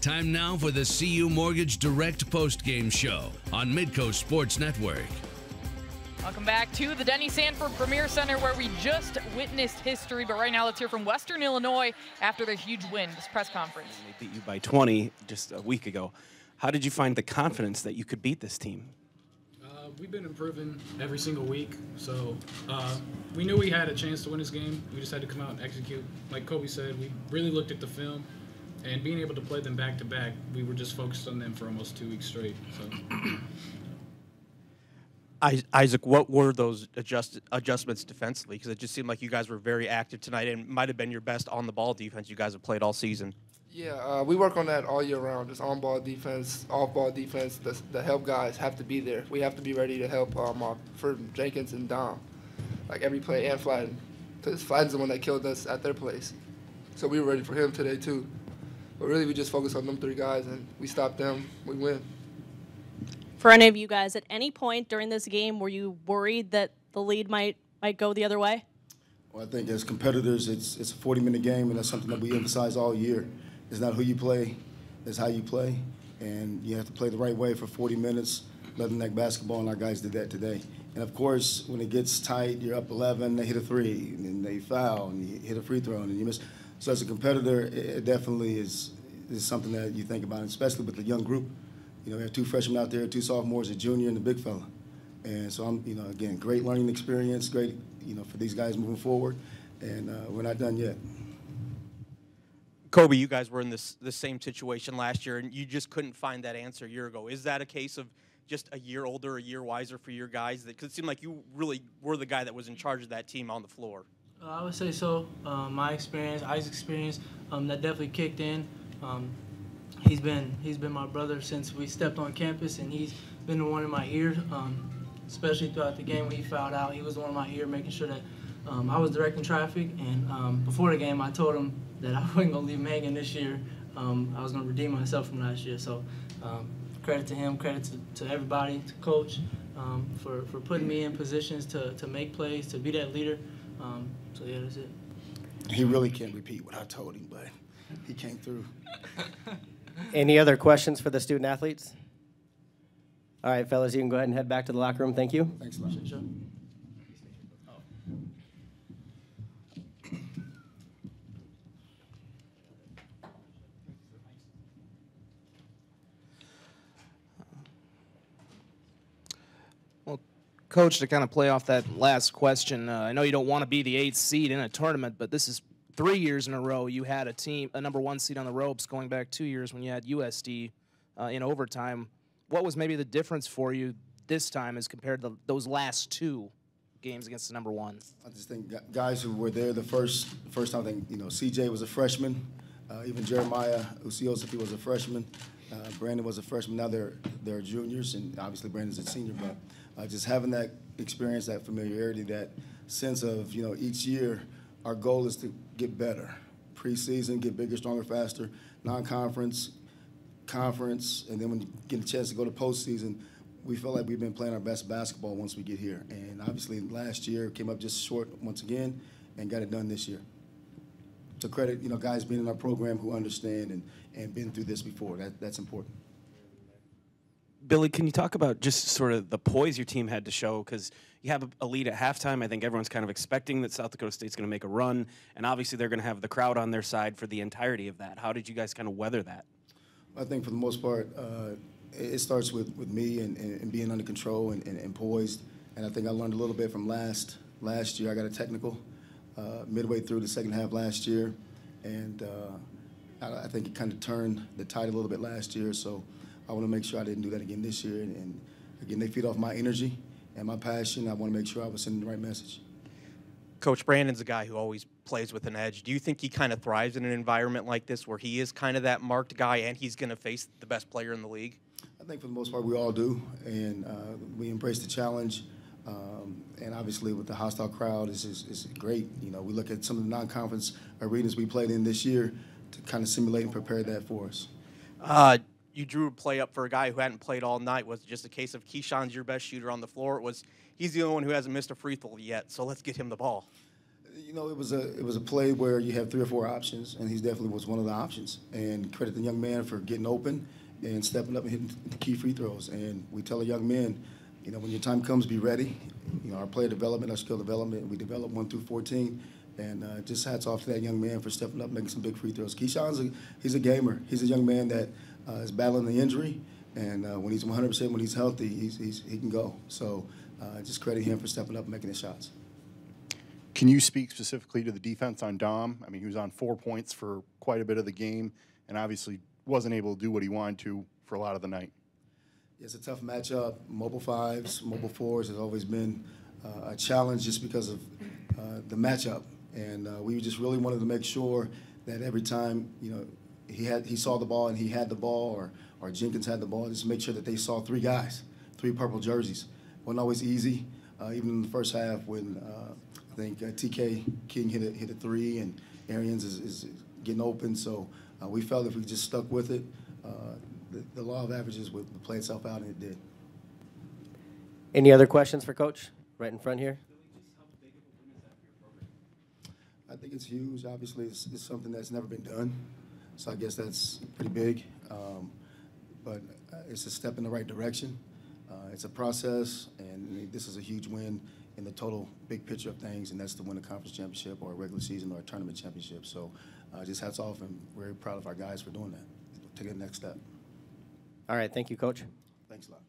Time now for the CU Mortgage Direct postgame show on Midcoast Sports Network. Welcome back to the Denny Sanford Premier Center, where we just witnessed history. But right now, let's hear from Western Illinois after their huge win, this press conference. They beat you by 20 just a week ago. How did you find the confidence that you could beat this team? We've been improving every single week, so we knew we had a chance to win this game. We just had to come out and execute. Like Kobe said, we really looked at the film, and being able to play them back-to-back, we were just focused on them for almost 2 weeks straight. So. Isaac, what were those adjustments defensively? Because it just seemed like you guys were very active tonight and might have been your best on-the-ball defense you guys have played all season. Yeah, we work on that all year round, just on-ball defense, off-ball defense. The help guys have to be there. We have to be ready to help for Jenkins and Daum, like every play, and Flatten, because Flatten's the one that killed us at their place. So we were ready for him today too. But really, we just focus on them 3 guys, and we stop them, we win. For any of you guys, at any point during this game, were you worried that the lead might go the other way? Well, I think as competitors, it's a 40-minute game, and that's something that we emphasize all year. It's not who you play, it's how you play, and you have to play the right way for 40 minutes. Leathernecks basketball, and our guys did that today. And of course, when it gets tight, you're up 11, they hit a 3, and then they foul, and you hit a free throw, and you miss. So as a competitor, it definitely is something that you think about, especially with the young group. You know, we have 2 freshmen out there, 2 sophomores, a junior, and a big fella. And so again, great learning experience, great, for these guys moving forward. And we're not done yet. Kobe, you guys were in the same situation last year, and you just couldn't find that answer a year ago. Is that a case of just a year older, a year wiser for your guys? Because it seemed like you really were the guy that was in charge of that team on the floor. I would say so. My experience, Isaac's experience, that definitely kicked in. He's been my brother since we stepped on campus, and he's been the one in my ear, especially throughout the game when he fouled out. He was the one in my ear, making sure that I was directing traffic. And before the game, I told him that I wasn't going to leave him hanging this year. I was going to redeem myself from last year. So credit to him, credit to everybody, to Coach, for putting me in positions to make plays, to be that leader. So, yeah, that's it. He really can't repeat what I told him, but he came through. Any other questions for the student athletes? All right, fellas, you can go ahead and head back to the locker room. Thank you. Thanks a lot. Sure. Well, Coach, to kind of play off that last question, I know you don't want to be the 8th seed in a tournament, but this is 3 years in a row you had a number 1 seed on the ropes, going back 2 years when you had USD in overtime. What was maybe the difference for you this time as compared to those last 2 games against the number 1? I just think guys who were there the first time, I think, CJ was a freshman, even Jeremiah Usiosiphi was a freshman, Brandon was a freshman. Now they're juniors, and obviously Brandon's a senior, but just having that experience, that familiarity, that sense of, each year our goal is to get better. Preseason, get bigger, stronger, faster. Non-conference, conference, and then when you get a chance to go to postseason, we feel like we've been playing our best basketball once we get here. And obviously last year came up just short once again and got it done this year. So credit, guys being in our program who understand and been through this before. That's important. Billy, can you talk about just sort of the poise your team had to show? Because you have a lead at halftime. I think everyone's kind of expecting that South Dakota State's going to make a run, and obviously they're going to have the crowd on their side for the entirety of that. How did you guys kind of weather that? I think for the most part, it starts with me and being under control and poised. And I think I learned a little bit from last year. I got a technical midway through the second half last year, and I think it kind of turned the tide a little bit last year. So I want to make sure I didn't do that again this year. And again, they feed off my energy and my passion. I want to make sure I was sending the right message. Coach, Brandon's a guy who always plays with an edge. Do you think he kind of thrives in an environment like this where he is kind of that marked guy and he's going to face the best player in the league? I think for the most part we all do, and we embrace the challenge. And obviously with the hostile crowd, is great. We look at some of the non-conference arenas we played in this year to kind of simulate and prepare that for us. You drew a play up for a guy who hadn't played all night. Was it just a case of Keyshawn's your best shooter on the floor? He's the only one who hasn't missed a free throw yet, so let's get him the ball? You know, it was a play where you have 3 or 4 options, and he definitely was one of the options. And credit the young man for getting open and stepping up and hitting the key free throws. And we tell the young men, you know, when your time comes, be ready. You know, our player development, our skill development, we develop 1 through 14. And just hats off to that young man for stepping up, making some big free throws. Keyshawn's he's a gamer. He's a young man that is battling the injury, and when he's 100%, when he's healthy, he can go. So just credit him for stepping up and making his shots. Can you speak specifically to the defense on Daum? I mean, he was on 4 points for quite a bit of the game, and obviously wasn't able to do what he wanted to for a lot of the night. It's a tough matchup. Mobile 5s, mobile 4s has always been a challenge just because of the matchup. And we just really wanted to make sure that every time, you know, he saw the ball and he had the ball, or Jenkins had the ball, just make sure that they saw 3 guys, 3 purple jerseys. Wasn't always easy, even in the first half when I think TK King hit a 3 and Arians is getting open. So we felt if we just stuck with it, the law of averages would play itself out, and it did. Any other questions for Coach? Right in front here. I think it's huge. Obviously, it's something that's never been done, so I guess that's pretty big. But it's a step in the right direction. It's a process, and this is a huge win in the total big picture of things, and that's to win a conference championship or a regular season or a tournament championship. So just hats off, and very proud of our guys for doing that, taking the next step. All right, thank you, Coach. Thanks a lot.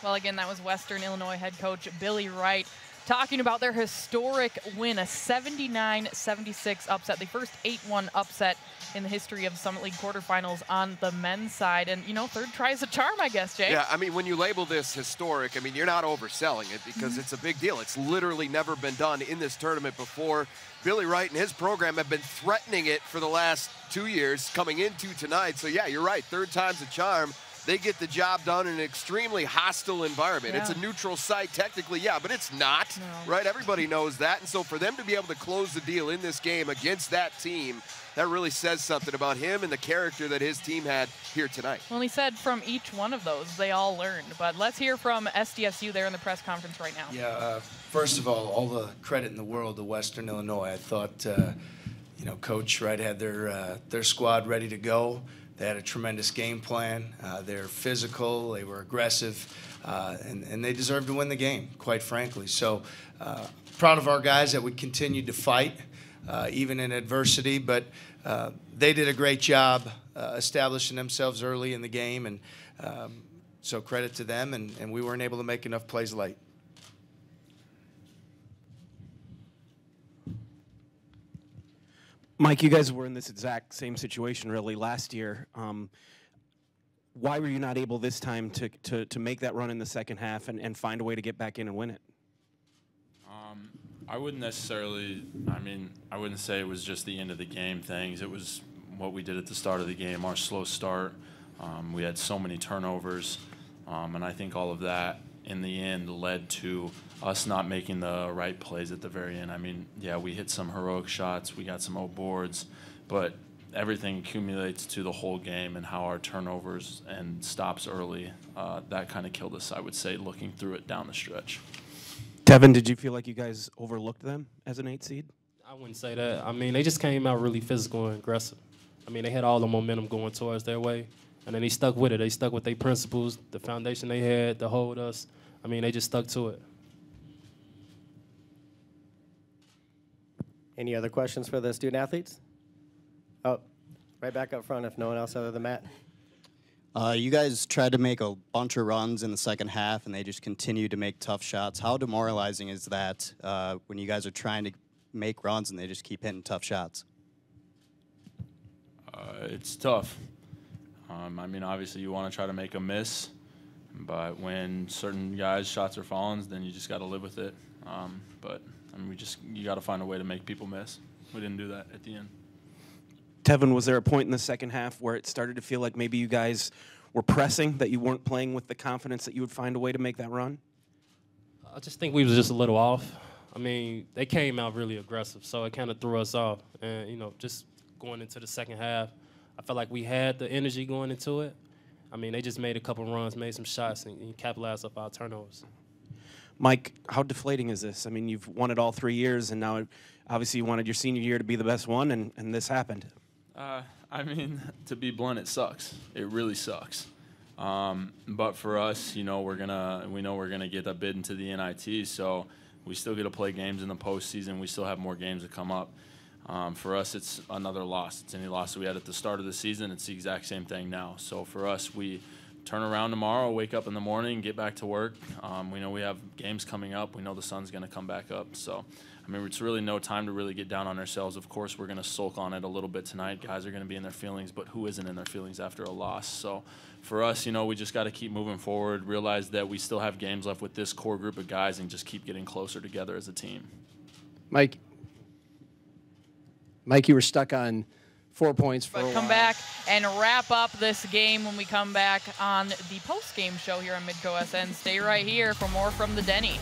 Well, again, that was Western Illinois head coach Billy Wright talking about their historic win, a 79-76 upset, the first 8-1 upset in the history of Summit League quarterfinals on the men's side. And, you know, third try is a charm, I guess, Jay. Yeah, I mean, when you label this historic, I mean, you're not overselling it because it's a big deal. It's literally never been done in this tournament before. Billy Wright and his program have been threatening it for the last 2 years coming into tonight. So, yeah, you're right. Third time's a charm. They get the job done in an extremely hostile environment. Yeah. It's a neutral site technically, yeah, but it's not, right? Everybody knows that. And so for them to be able to close the deal in this game against that team, that really says something about him and the character that his team had here tonight. Well, he said from each one of those, they all learned. But let's hear from SDSU there in the press conference right now. Yeah, first of all the credit in the world to Western Illinois. I thought, you know, Coach Wright had their squad ready to go. They had a tremendous game plan. They're physical, they were aggressive, and they deserved to win the game, quite frankly. So proud of our guys that we continued to fight, even in adversity, but they did a great job establishing themselves early in the game, and so credit to them, and we weren't able to make enough plays late. Mike, you guys were in this exact same situation really last year. Why were you not able this time to make that run in the second half and find a way to get back in and win it? I wouldn't necessarily, I wouldn't say it was just the end of the game things. It was what we did at the start of the game, our slow start. We had so many turnovers, and I think all of that in the end led to us not making the right plays at the very end. I mean, yeah, we hit some heroic shots, we got some old boards, but everything accumulates to the whole game and how our turnovers and stops early, that kind of killed us, I would say, looking through it down the stretch. Tevin, did you feel like you guys overlooked them as an 8 seed? I wouldn't say that. I mean, they just came out really physical and aggressive. I mean, they had all the momentum going towards their way, and then they stuck with it. They stuck with their principles, the foundation they had to hold us. I mean, they just stuck to it. Any other questions for the student athletes? Oh, right back up front if no one else other than Matt. You guys tried to make a bunch of runs in the second half, and they just continued to make tough shots. How demoralizing is that when you guys are trying to make runs and they just keep hitting tough shots? It's tough. I mean, obviously you want to try to make a miss, but when certain guys' shots are falling, then you just got to live with it. But I mean, you got to find a way to make people miss. We didn't do that at the end. Tevin, was there a point in the second half where it started to feel like maybe you guys were pressing, that you weren't playing with the confidence that you would find a way to make that run? I just think we was just a little off. I mean, they came out really aggressive, so it kind of threw us off. And, you know, just going into the second half, I felt like we had the energy going into it. I mean, they just made a couple runs, made some shots, and capitalized off our turnovers. Mike, how deflating is this? I mean, you've won it all 3 years, and now obviously you wanted your senior year to be the best one, and this happened. I mean, to be blunt, it sucks. It really sucks. But for us, we know we're gonna get a bid into the NIT, so we still get to play games in the postseason. We still have more games to come up. For us, it's another loss. It's any loss that we had at the start of the season. It's the exact same thing now. So for us, we turn around tomorrow, wake up in the morning, get back to work. We know we have games coming up. We know the sun's going to come back up. So, I mean, it's really no time to really get down on ourselves. Of course, we're going to sulk on it a little bit tonight. Guys are going to be in their feelings, but who isn't in their feelings after a loss? So for us, we just got to keep moving forward, realize that we still have games left with this core group of guys, and just keep getting closer together as a team. Mike, you were stuck on 4 points for a while. Come back and wrap up this game when we come back on the post-game show here on Midco SN. Stay right here for more from the Denny.